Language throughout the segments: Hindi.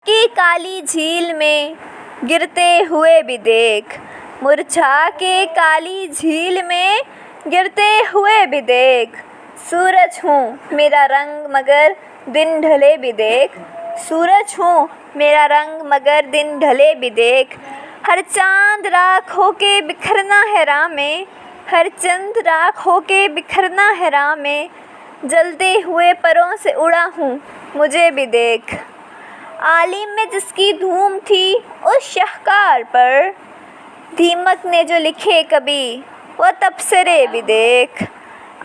की काली झील में गिरते हुए भी देख, मुरझा के काली झील में गिरते हुए भी देख। सूरज हूँ मेरा रंग मगर दिन ढले भी देख, सूरज हूँ मेरा रंग मगर दिन ढले भी देख। हर चांद राख होके बिखरना है राह में, हर चंद राख होके बिखरना है राह में। जलते हुए परों से उड़ा हूँ मुझे भी देख। आलिम में जिसकी धूम थी उस शाहकार पर, दीमक ने जो लिखे कभी वो तबसरे भी देख।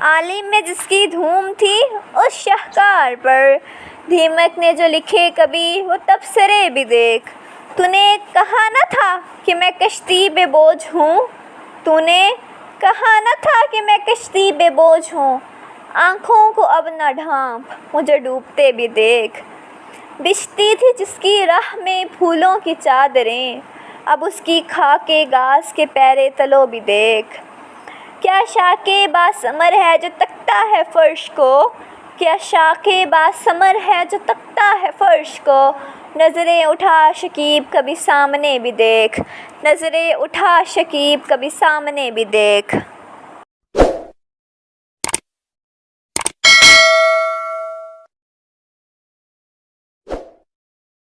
आलिम में जिसकी धूम थी उस शाहकार पर, दीमक ने जो लिखे कभी वो तबसरे भी देख। तूने कहा न था कि मैं कश्ती बेबोझ हूँ, तूने कहा न था कि मैं कश्ती बेबोझ हूँ। आँखों को अब न ढांप मुझे डूबते भी देख। बिछती थी जिसकी राह में फूलों की चादरें, अब उसकी खाके घास के पैरे तलो भी देख। क्या शाके बासमर है जो तकता है फर्श को, क्या शाके बासमर है जो तकता है फर्श को। नज़रें उठा शकीब कभी सामने भी देख, नज़रें उठा शकीब कभी सामने भी देख।